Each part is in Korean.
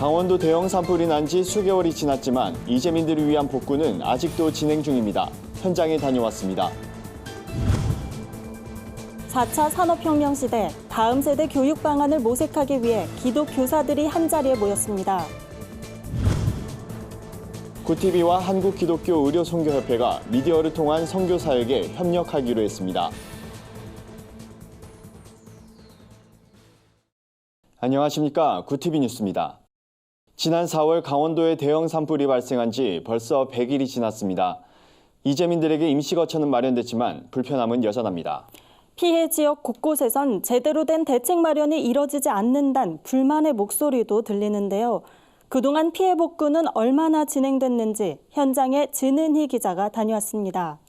강원도 대형 산불이 난 지 수개월이 지났지만 이재민들을 위한 복구는 아직도 진행 중입니다. 현장에 다녀왔습니다. 4차 산업혁명 시대 다음 세대 교육 방안을 모색하기 위해 기독 교사들이 한자리에 모였습니다. 구티비와 한국기독교의료선교협회가 미디어를 통한 선교 사역에 협력하기로 했습니다. 안녕하십니까. 구티비 뉴스입니다. 지난 4월 강원도에 대형 산불이 발생한 지 벌써 100일이 지났습니다. 이재민들에게 임시거처는 마련됐지만 불편함은 여전합니다. 피해 지역 곳곳에선 제대로 된 대책 마련이 이뤄지지 않는다는 불만의 목소리도 들리는데요. 그동안 피해 복구는 얼마나 진행됐는지 현장에 진은희 기자가 다녀왔습니다.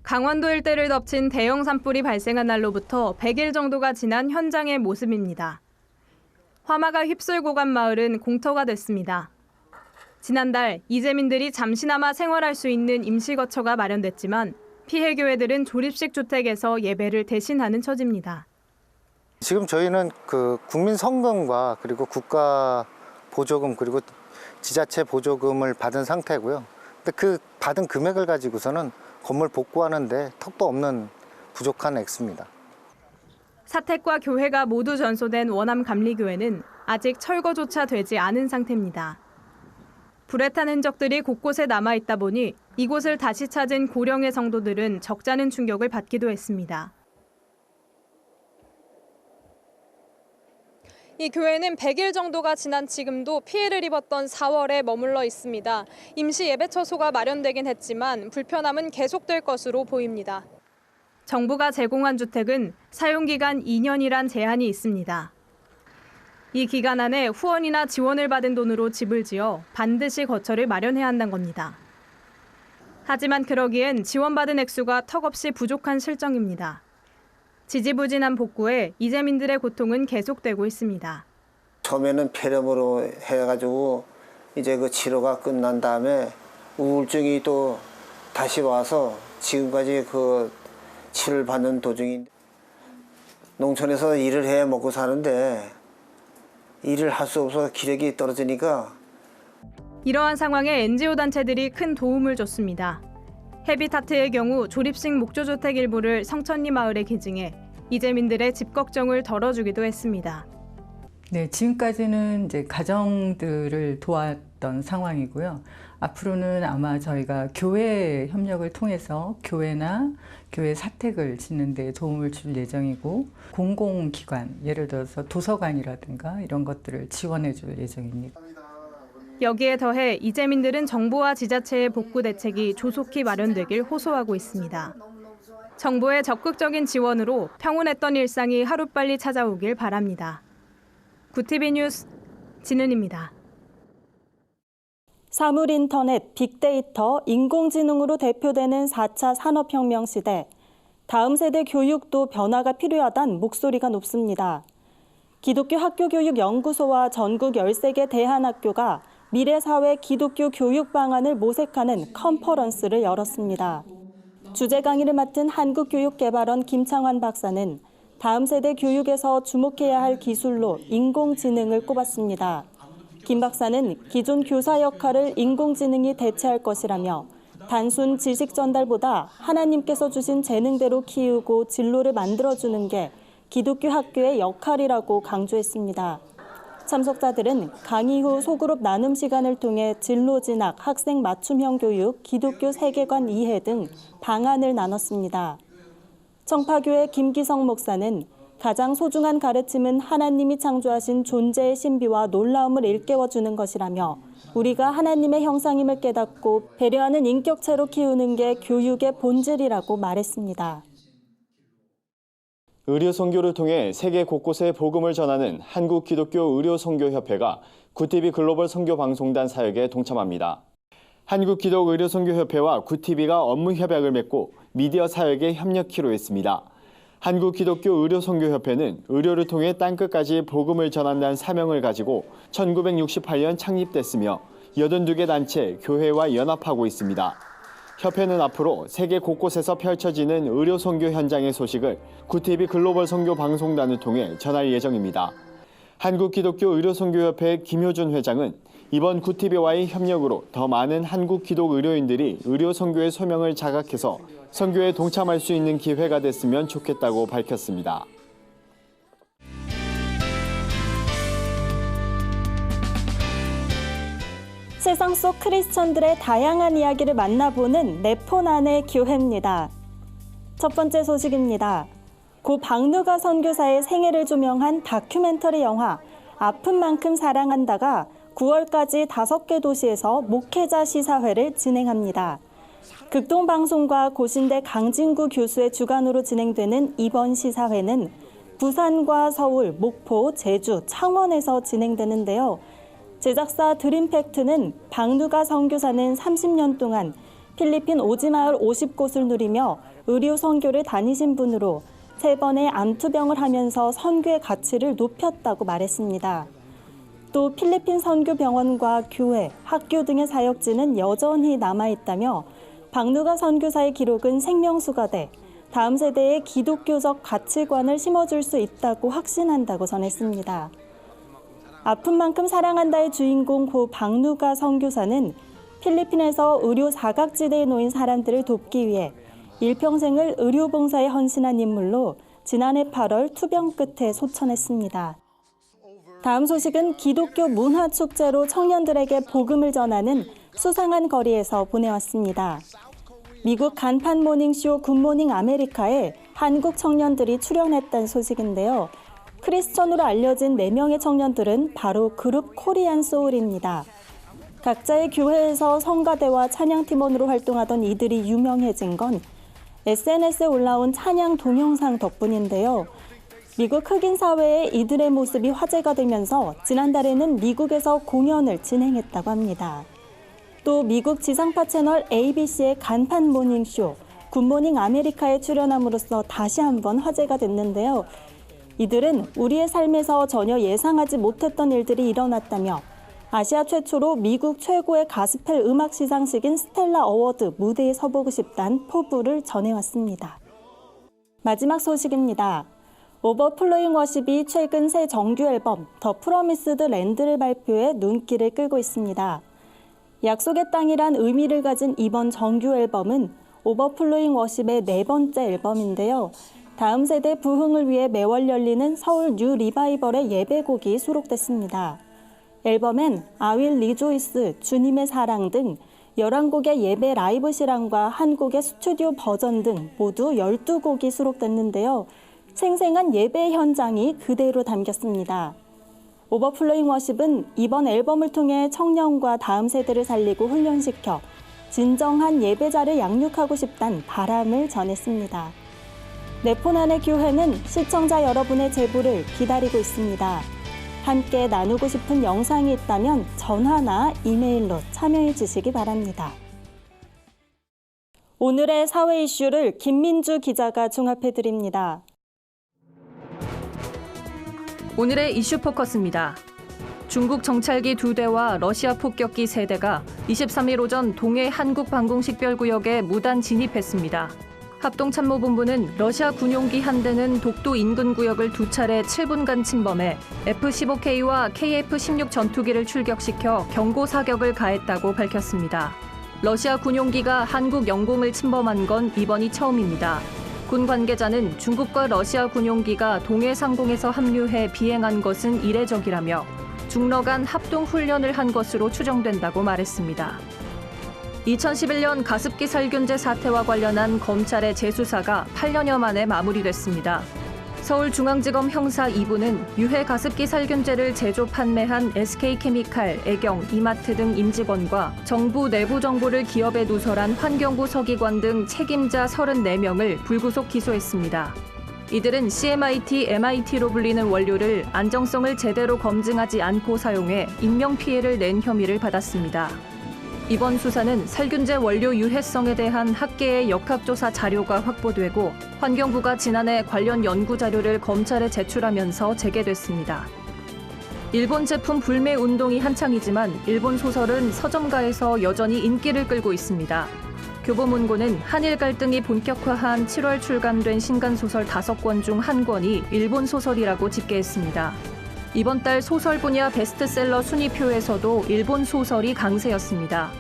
강원도 일대를 덮친 대형 산불이 발생한 날로부터 100일 정도가 지난 현장의 모습입니다. 화마가 휩쓸고 간 마을은 공터가 됐습니다. 지난달 이재민들이 잠시나마 생활할 수 있는 임시거처가 마련됐지만 피해 교회들은 조립식 주택에서 예배를 대신하는 처지입니다. 지금 저희는 국민성금과 그리고 국가 보조금 그리고 지자체 보조금을 받은 상태고요. 근데 그 받은 금액을 가지고서는 건물 복구하는데 턱도 없는 부족한 액수입니다. 사택과 교회가 모두 전소된 원암 감리교회는 아직 철거조차 되지 않은 상태입니다. 불에 탄 흔적들이 곳곳에 남아있다 보니 이곳을 다시 찾은 고령의 성도들은 적잖은 충격을 받기도 했습니다. 이 교회는 100일 정도가 지난 지금도 피해를 입었던 4월에 머물러 있습니다. 임시 예배처소가 마련되긴 했지만 불편함은 계속될 것으로 보입니다. 정부가 제공한 주택은 사용기간 2년이란 제한이 있습니다. 이 기간 안에 후원이나 지원을 받은 돈으로 집을 지어 반드시 거처를 마련해야 한다는 겁니다. 하지만 그러기엔 지원받은 액수가 턱없이 부족한 실정입니다. 지지부진한 복구에 이재민들의 고통은 계속되고 있습니다. 처음에는 폐렴으로 해가지고 이제 그 치료가 끝난 다음에 우울증이 또 다시 와서 지금까지 그 치료를 받는 도중인데 농촌에서 일을 해 먹고 사는데 일을 할 수 없어서 기력이 떨어지니까 이러한 상황에 NGO 단체들이 큰 도움을 줬습니다. 헤비타트의 경우 조립식 목조주택 일부를 성천리 마을에 기증해 이재민들의 집 걱정을 덜어주기도 했습니다. 네, 지금까지는 이제 가정들을 도왔던 상황이고요. 앞으로는 아마 저희가 교회 협력을 통해서 교회나 교회 사택을 짓는 데 도움을 줄 예정이고 공공기관, 예를 들어서 도서관이라든가 이런 것들을 지원해 줄 예정입니다. 여기에 더해 이재민들은 정부와 지자체의 복구 대책이 조속히 마련되길 호소하고 있습니다. 정부의 적극적인 지원으로 평온했던 일상이 하루빨리 찾아오길 바랍니다. 구티비 뉴스 진은입니다. 사물인터넷, 빅데이터, 인공지능으로 대표되는 4차 산업혁명 시대. 다음 세대 교육도 변화가 필요하다는 목소리가 높습니다. 기독교 학교교육연구소와 전국 13개 대한학교가 미래사회 기독교 교육 방안을 모색하는 컨퍼런스를 열었습니다. 주제 강의를 맡은 한국교육개발원 김창환 박사는 다음 세대 교육에서 주목해야 할 기술로 인공지능을 꼽았습니다. 김 박사는 기존 교사 역할을 인공지능이 대체할 것이라며 단순 지식 전달보다 하나님께서 주신 재능대로 키우고 진로를 만들어주는 게 기독교 학교의 역할이라고 강조했습니다. 참석자들은 강의 후 소그룹 나눔 시간을 통해 진로 진학, 학생 맞춤형 교육, 기독교 세계관 이해 등 방안을 나눴습니다. 청파교회 김기성 목사는 가장 소중한 가르침은 하나님이 창조하신 존재의 신비와 놀라움을 일깨워주는 것이라며 우리가 하나님의 형상임을 깨닫고 배려하는 인격체로 키우는 게 교육의 본질이라고 말했습니다. 의료선교를 통해 세계 곳곳에 복음을 전하는 한국기독교의료선교협회가 구티비 글로벌 선교방송단 사역에 동참합니다. 한국기독의료선교협회와 구티비가 업무 협약을 맺고 미디어 사역에 협력키로 했습니다. 한국기독교의료선교협회는 의료를 통해 땅끝까지 복음을 전한다는 사명을 가지고 1968년 창립됐으며 82개 단체, 교회와 연합하고 있습니다. 협회는 앞으로 세계 곳곳에서 펼쳐지는 의료선교 현장의 소식을 구티비 글로벌 선교 방송단을 통해 전할 예정입니다. 한국기독교의료선교협회 김효준 회장은 이번 구티비와의 협력으로 더 많은 한국 기독 의료인들이 의료 선교의 소명을 자각해서 선교에 동참할 수 있는 기회가 됐으면 좋겠다고 밝혔습니다. 세상 속 크리스천들의 다양한 이야기를 만나보는 내 폰 안의 교회입니다. 첫 번째 소식입니다. 고 박누가 선교사의 생애를 조명한 다큐멘터리 영화 아픈 만큼 사랑한다가 9월까지 5개 도시에서 목회자 시사회를 진행합니다. 극동방송과 고신대 강진구 교수의 주관으로 진행되는 이번 시사회는 부산과 서울, 목포, 제주, 창원에서 진행되는데요. 제작사 드림팩트는 박누가 선교사는 30년 동안 필리핀 오지마을 50곳을 누리며 의료 선교를 다니신 분으로 3번의 암투병을 하면서 선교의 가치를 높였다고 말했습니다. 또 필리핀 선교병원과 교회, 학교 등의 사역지는 여전히 남아있다며 박누가 선교사의 기록은 생명수가 돼 다음 세대에 기독교적 가치관을 심어줄 수 있다고 확신한다고 전했습니다. 아픈 만큼 사랑한다의 주인공 고 박누가 선교사는 필리핀에서 의료 사각지대에 놓인 사람들을 돕기 위해 일평생을 의료봉사에 헌신한 인물로 지난해 8월 투병 끝에 소천했습니다. 다음 소식은 기독교 문화축제로 청년들에게 복음을 전하는 수상한 거리에서 보내왔습니다. 미국 간판 모닝쇼 굿모닝 아메리카에 한국 청년들이 출연했다는 소식인데요. 크리스천으로 알려진 4명의 청년들은 바로 그룹 코리안 소울입니다. 각자의 교회에서 성가대와 찬양팀원으로 활동하던 이들이 유명해진 건 SNS에 올라온 찬양 동영상 덕분인데요. 미국 흑인 사회에 이들의 모습이 화제가 되면서 지난달에는 미국에서 공연을 진행했다고 합니다. 또 미국 지상파 채널 ABC의 간판 모닝쇼 굿모닝 아메리카에 출연함으로써 다시 한번 화제가 됐는데요. 이들은 우리의 삶에서 전혀 예상하지 못했던 일들이 일어났다며 아시아 최초로 미국 최고의 가스펠 음악 시상식인 스텔라 어워드 무대에 서보고 싶다는 포부를 전해왔습니다. 마지막 소식입니다. 오버플로잉 워십이 최근 새 정규 앨범 더 프로미스드 랜드를 발표해 눈길을 끌고 있습니다. 약속의 땅이란 의미를 가진 이번 정규 앨범은 오버플로잉 워십의 4번째 앨범인데요. 다음 세대 부흥을 위해 매월 열리는 서울 뉴 리바이벌의 예배곡이 수록됐습니다. 앨범엔 I Will Rejoice, 주님의 사랑 등 11곡의 예배 라이브 실황과 한 곡의 스튜디오 버전 등 모두 12곡이 수록됐는데요. 생생한 예배 현장이 그대로 담겼습니다. 오버플로잉 워십은 이번 앨범을 통해 청년과 다음 세대를 살리고 훈련시켜 진정한 예배자를 양육하고 싶다는 바람을 전했습니다. 내 폰 안의 교회는 시청자 여러분의 제보를 기다리고 있습니다. 함께 나누고 싶은 영상이 있다면 전화나 이메일로 참여해 주시기 바랍니다. 오늘의 사회 이슈를 김민주 기자가 종합해 드립니다. 오늘의 이슈 포커스입니다. 중국 정찰기 2대와 러시아 폭격기 3대가 23일 오전 동해 한국방공식별구역에 무단 진입했습니다. 합동참모본부는 러시아 군용기 한 대는 독도 인근 구역을 2차례 7분간 침범해 F-15K와 KF-16 전투기를 출격시켜 경고 사격을 가했다고 밝혔습니다. 러시아 군용기가 한국 영공을 침범한 건 이번이 처음입니다. 군 관계자는 중국과 러시아 군용기가 동해 상공에서 합류해 비행한 것은 이례적이라며 중러 간 합동훈련을 한 것으로 추정된다고 말했습니다. 2011년 가습기 살균제 사태와 관련한 검찰의 재수사가 8년여 만에 마무리됐습니다. 서울중앙지검 형사 2부는 유해 가습기 살균제를 제조 판매한 SK케미칼, 애경, 이마트 등 임직원과 정부 내부 정보를 기업에 누설한 환경부 서기관 등 책임자 34명을 불구속 기소했습니다. 이들은 CMIT, MIT로 불리는 원료를 안정성을 제대로 검증하지 않고 사용해 인명피해를 낸 혐의를 받았습니다. 이번 수사는 살균제 원료 유해성에 대한 학계의 역학조사 자료가 확보되고 환경부가 지난해 관련 연구 자료를 검찰에 제출하면서 재개됐습니다. 일본 제품 불매 운동이 한창이지만 일본 소설은 서점가에서 여전히 인기를 끌고 있습니다. 교보문고는 한일 갈등이 본격화한 7월 출간된 신간소설 5권 중 한 권이 일본 소설이라고 집계했습니다. 이번 달 소설 분야 베스트셀러 순위표에서도 일본 소설이 강세였습니다.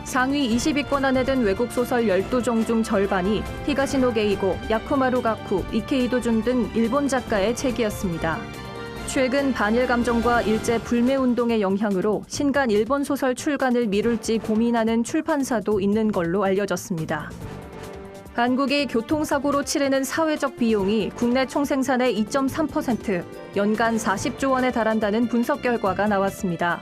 상위 20위권 안에 든 외국 소설 12종 중 절반이 히가시노 게이고, 야코마루 가쿠, 이케이도 준 등 일본 작가의 책이었습니다. 최근 반일 감정과 일제 불매 운동의 영향으로 신간 일본 소설 출간을 미룰지 고민하는 출판사도 있는 걸로 알려졌습니다. 한국이 교통사고로 치르는 사회적 비용이 국내 총생산의 2.3%, 연간 40조 원에 달한다는 분석 결과가 나왔습니다.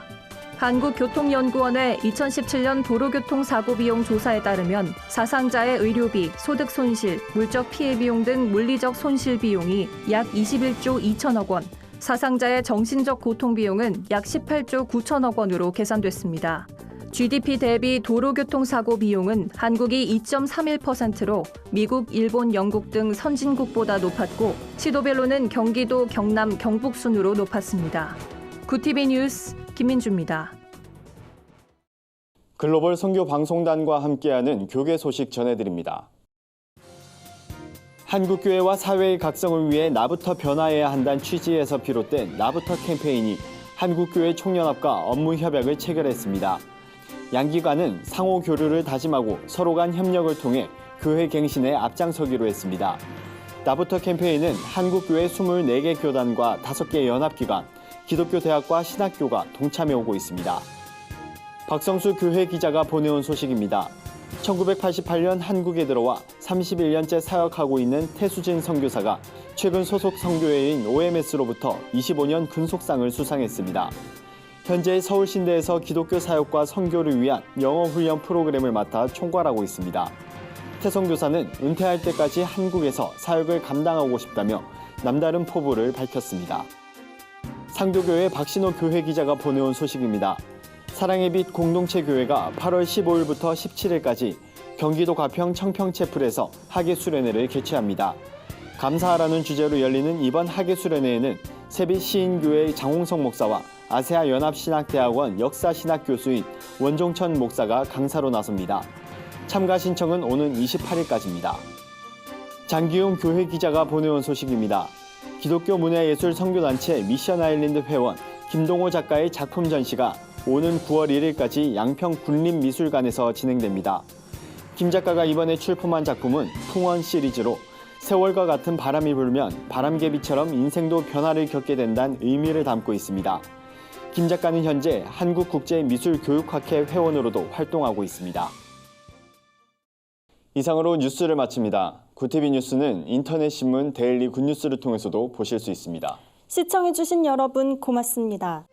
한국교통연구원의 2017년 도로교통사고 비용 조사에 따르면 사상자의 의료비, 소득 손실, 물적 피해 비용 등 물리적 손실 비용이 약 21조 2천억 원, 사상자의 정신적 고통 비용은 약 18조 9천억 원으로 계산됐습니다. GDP 대비 도로교통사고 비용은 한국이 2.31%로 미국, 일본, 영국 등 선진국보다 높았고 시도별로는 경기도, 경남, 경북 순으로 높았습니다. 구TV 뉴스 김민주입니다. 글로벌 선교 방송단과 함께하는 교계 소식 전해드립니다. 한국교회와 사회의 각성을 위해 나부터 변화해야 한다는 취지에서 비롯된 나부터 캠페인이 한국교회 총연합과 업무 협약을 체결했습니다. 양기관은 상호 교류를 다짐하고 서로 간 협력을 통해 교회 갱신에 앞장서기로 했습니다. 나부터 캠페인은 한국교회 24개 교단과 5개 연합기관, 기독교 대학과 신학교가 동참해오고 있습니다. 박성수 교회 기자가 보내온 소식입니다. 1988년 한국에 들어와 31년째 사역하고 있는 태수진 선교사가 최근 소속 선교회인 OMS로부터 25년 근속상을 수상했습니다. 현재 서울신대에서 기독교 사역과 선교를 위한 영어훈련 프로그램을 맡아 총괄하고 있습니다. 태 선교사는 은퇴할 때까지 한국에서 사역을 감당하고 싶다며 남다른 포부를 밝혔습니다. 상도교회 박신호 교회 기자가 보내온 소식입니다. 사랑의 빛 공동체 교회가 8월 15일부터 17일까지 경기도 가평 청평채플에서 학예수련회를 개최합니다. 감사하라는 주제로 열리는 이번 학예수련회에는 세빛 시인교회 장홍성 목사와 아세아 연합신학대학원 역사신학 교수인 원종천 목사가 강사로 나섭니다. 참가 신청은 오는 28일까지입니다. 장기용 교회 기자가 보내온 소식입니다. 기독교 문화예술 선교단체 미션 아일랜드 회원 김동호 작가의 작품 전시가 오는 9월 1일까지 양평 군림미술관에서 진행됩니다. 김 작가가 이번에 출품한 작품은 풍원 시리즈로 세월과 같은 바람이 불면 바람개비처럼 인생도 변화를 겪게 된다는 의미를 담고 있습니다. 김 작가는 현재 한국국제미술교육학회 회원으로도 활동하고 있습니다. 이상으로 뉴스를 마칩니다. 구TV 뉴스는 인터넷 신문 데일리 굿뉴스를 통해서도 보실 수 있습니다. 시청해주신 여러분 고맙습니다.